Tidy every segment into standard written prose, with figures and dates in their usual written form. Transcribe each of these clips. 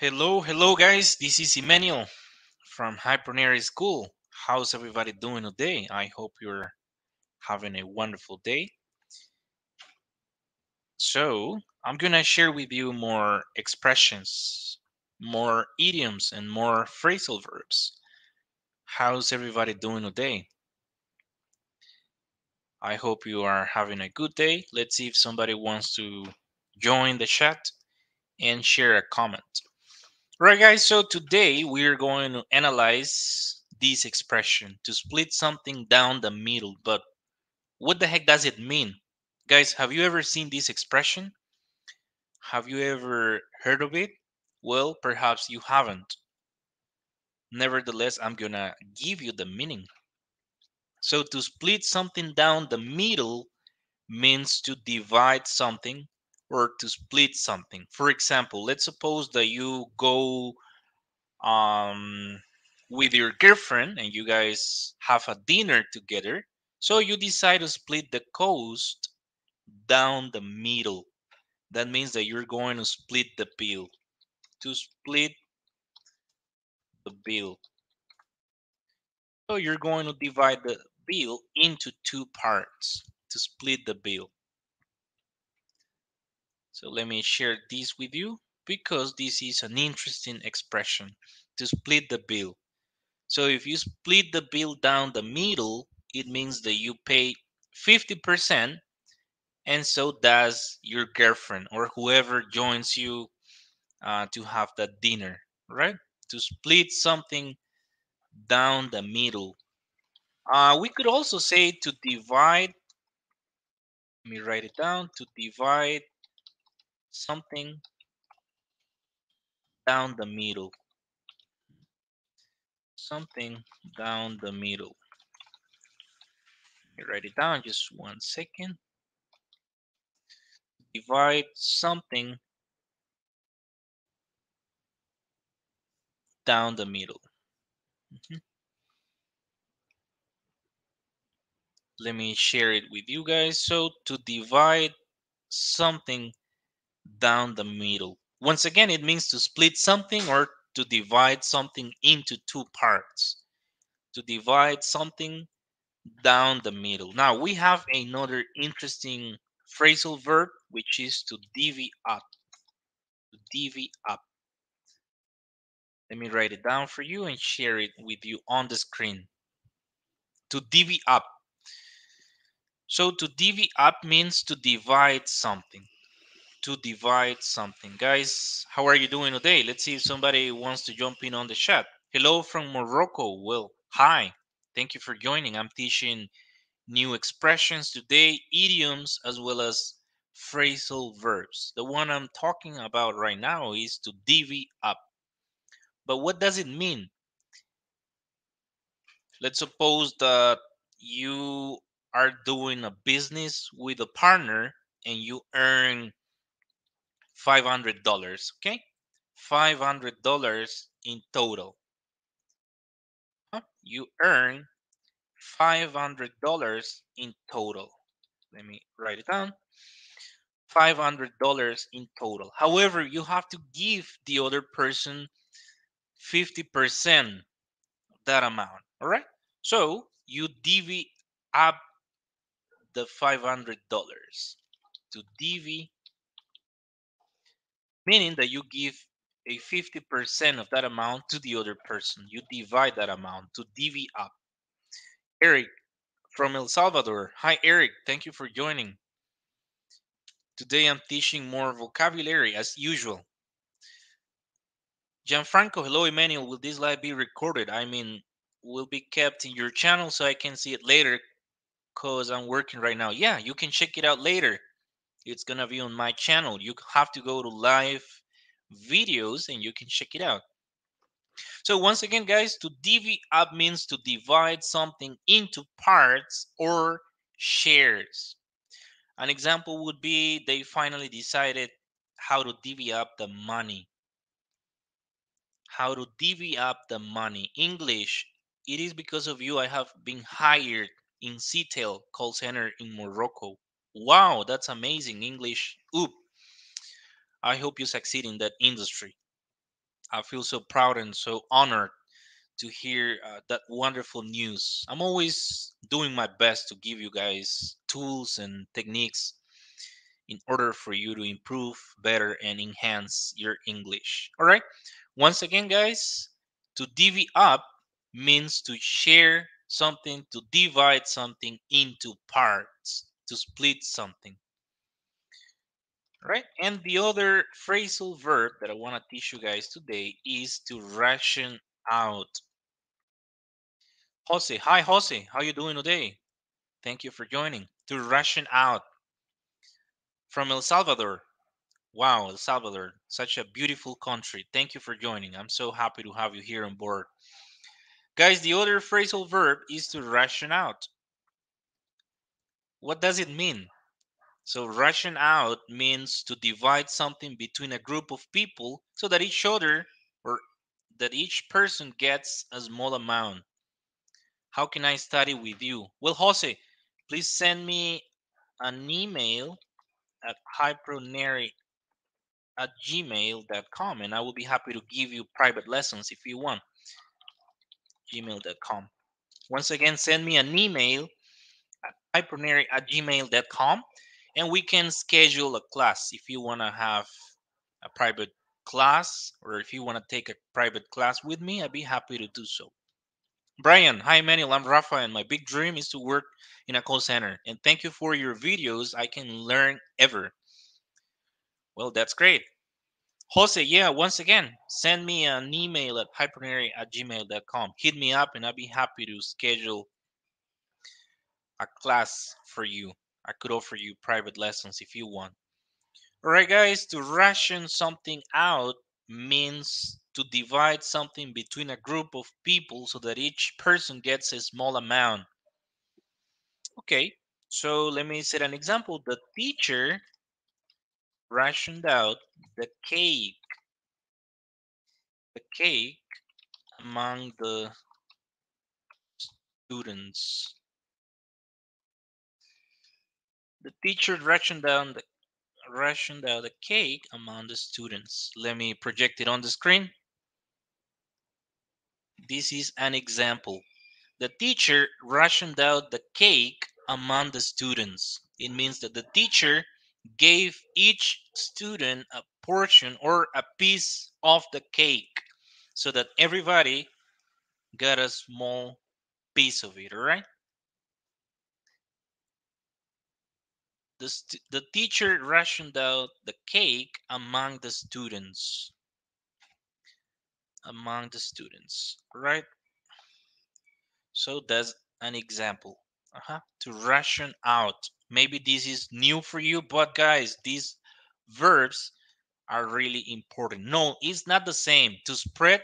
Hello guys. This is Emmanuel from Hypernary School. How's everybody doing today? I hope you're having a wonderful day. So, I'm gonna share with you more expressions, more idioms, and more phrasal verbs. How's everybody doing today? I hope you are having a good day. Let's see if somebody wants to join the chat and share a comment. Right, guys, so today we're going to analyze this expression to split something down the middle. But what the heck does it mean? Guys, have you ever seen this expression? Have you ever heard of it? Well, perhaps you haven't. Nevertheless, I'm gonna give you the meaning. So, to split something down the middle means to divide something or to split something. For example, let's suppose that you go um, with your girlfriend and you guys have a dinner together. So you decide to split the cost down the middle. That means that you're going to split the bill. To split the bill. So you're going to divide the bill into two parts to split the bill. So let me share this with you because this is an interesting expression to split the bill. So if you split the bill down the middle, it means that you pay 50% and so does your girlfriend or whoever joins you to have that dinner, right? To split something down the middle. We could also say to divide, let me write it down, to divide something down the middle. Something down the middle. Let me write it down just 1 second. Divide something down the middle. Mhm. Let me share it with you guys. So to divide something down the middle. Once again, it means to split something or to divide something into two parts. To divide something down the middle. Now we have another interesting phrasal verb, which is to divvy up. To divvy up. Let me write it down for you and share it with you on the screen. To divvy up. So to divvy up means to divide something. To divide something. Guys, how are you doing today? Let's see if somebody wants to jump in on the chat. Hello from Morocco. Well, hi. Thank you for joining. I'm teaching new expressions today, idioms as well as phrasal verbs. The one I'm talking about right now is to divvy up. But what does it mean? Let's suppose that you are doing a business with a partner and you earn $500, okay? $500 in total. You earn $500 in total. Let me write it down. $500 in total. However, you have to give the other person 50% of that amount. All right. So you divvy up the $500 to divvy, meaning that you give a 50% of that amount to the other person. You divide that amount to divvy up. Eric from El Salvador. Hi, Eric. Thank you for joining. Today I'm teaching more vocabulary as usual. Gianfranco, hello, Emmanuel. Will this live be recorded? I mean, will be kept in your channel so I can see it later because I'm working right now. Yeah, you can check it out later. It's going to be on my channel. You have to go to live videos and you can check it out. So once again, guys, to divvy up means to divide something into parts or shares. An example would be they finally decided how to divvy up the money. How to divvy up the money. English, it is because of you I have been hired in CTEL call center in Morocco. Wow, that's amazing. English. Oop. I hope you succeed in that industry. I feel so proud and so honored to hear that wonderful news. I'm always doing my best to give you guys tools and techniques in order for you to improve better and enhance your English. All right. Once again, guys, to divvy up means to share something, to divide something into parts, to split something. Right? And the other phrasal verb that I want to teach you guys today is to ration out. Jose, hi Jose, how you doing today? Thank you for joining. To ration out from El Salvador. Wow, El Salvador, such a beautiful country. Thank you for joining. I'm so happy to have you here on board. Guys, the other phrasal verb is to ration out. What does it mean? So ration out means to divide something between a group of people so that each other or that each person gets a small amount. How can I study with you? Well, Jose, please send me an email at hypronary at gmail.com and I will be happy to give you private lessons if you want. Gmail.com. Once again, send me an email at hypronary at gmail.com and we can schedule a class if you want to have a private class or if you want to take a private class with me, I'd be happy to do so. Brian, hi Manuel, I'm Rafa, and my big dream is to work in a call center. And thank you for your videos. I can learn ever. Well, that's great. Jose, yeah, once again, send me an email at hypernary at gmail.com. Hit me up and I'll be happy to schedule a class for you. I could offer you private lessons if you want. All right, guys, to ration something out means to divide something between a group of people so that each person gets a small amount. Okay, so let me set an example. The teacher rationed out the cake, the cake among the students. The teacher rationed out the cake among the students. Let me project it on the screen. This is an example. The teacher rationed out the cake among the students. It means that the teacher gave each student a portion or a piece of the cake so that everybody got a small piece of it, all right? The teacher rationed out the cake among the students, right? So that's an example. To ration out. Maybe this is new for you, but guys, these verbs are really important. No, it's not the same. To spread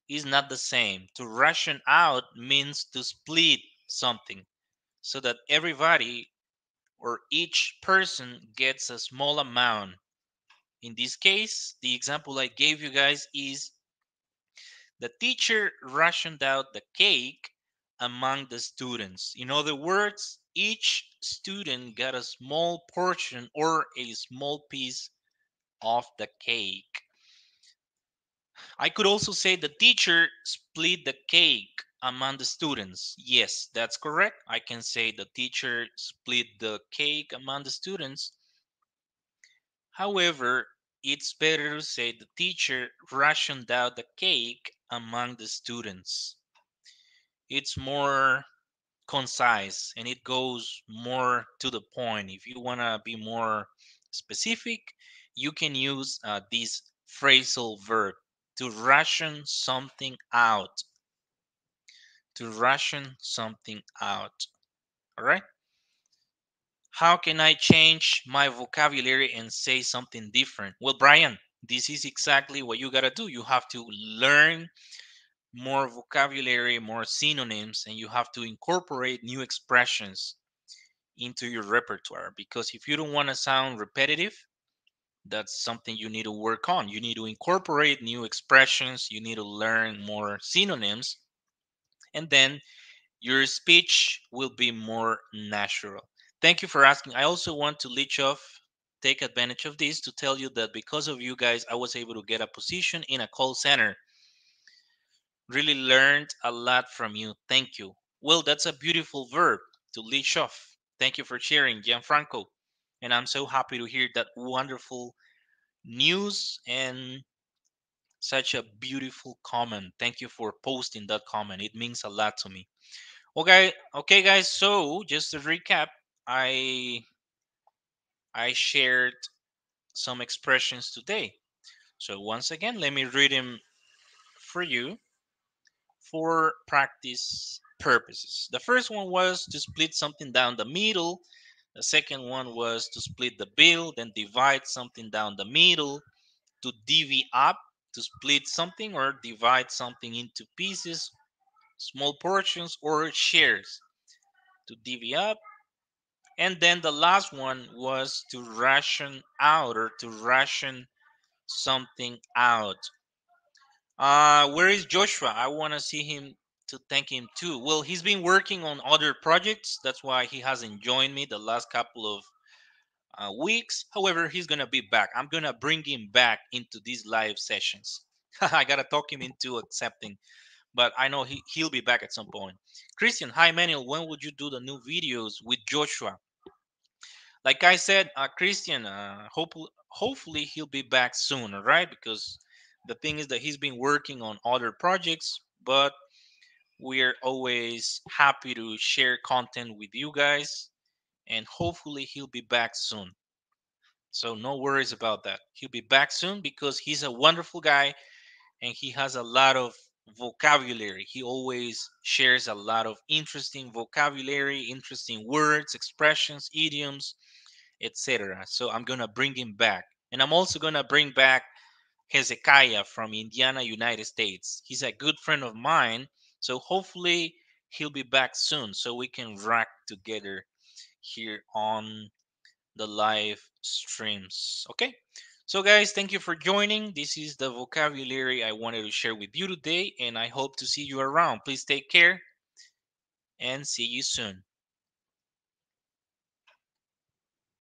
is not the same. To ration out means to split something so that everybody or each person gets a small amount. In this case, the example I gave you guys is the teacher rationed out the cake among the students. In other words, each student got a small portion or a small piece of the cake. I could also say the teacher split the cake among the students. Yes, that's correct. I can say the teacher split the cake among the students. However, it's better to say the teacher rationed out the cake among the students. It's more concise and it goes more to the point. If you want to be more specific, you can use this phrasal verb to ration something out. To ration something out. All right. How can I change my vocabulary and say something different? Well, Brian, this is exactly what you got to do. You have to learn more vocabulary, more synonyms, and you have to incorporate new expressions into your repertoire. Because if you don't want to sound repetitive, that's something you need to work on. You need to incorporate new expressions, you need to learn more synonyms, and then your speech will be more natural. Thank you for asking. I also want to leech off. take advantage of this to tell you that because of you guys, I was able to get a position in a call center. Really learned a lot from you. Thank you. Well, that's a beautiful verb to leash off. Thank you for sharing, Gianfranco. And I'm so happy to hear that wonderful news and such a beautiful comment. Thank you for posting that comment. It means a lot to me. Okay, guys. So just to recap, I I shared some expressions today. So once again, let me read them for you for practice purposes. The first one was to split something down the middle. The second one was to split the bill, then divide something down the middle. To divvy up, to split something or divide something into pieces, small portions, or shares. To divvy up. And then the last one was to ration out or to ration something out. Where is Joshua? I want to see him to thank him too. Well, he's been working on other projects. That's why he hasn't joined me the last couple of weeks. However, he's gonna be back. I'm gonna bring him back into these live sessions. I gotta talk him into accepting, but I know he'll be back at some point. Christian, hi Manuel. When would you do the new videos with Joshua? Like I said, Christian, hopefully he'll be back soon, all right? Because the thing is that he's been working on other projects, but we're always happy to share content with you guys, and hopefully he'll be back soon. So no worries about that. He'll be back soon because he's a wonderful guy and he has a lot of vocabulary. He always shares a lot of interesting vocabulary, interesting words, expressions, idioms, etc. So I'm gonna bring him back, and I'm also gonna bring back Hezekiah from Indiana, United States. He's a good friend of mine, so hopefully he'll be back soon, so we can rock together here on the live streams. Okay, so guys, thank you for joining. This is the vocabulary I wanted to share with you today, and I hope to see you around. Please take care and see you soon.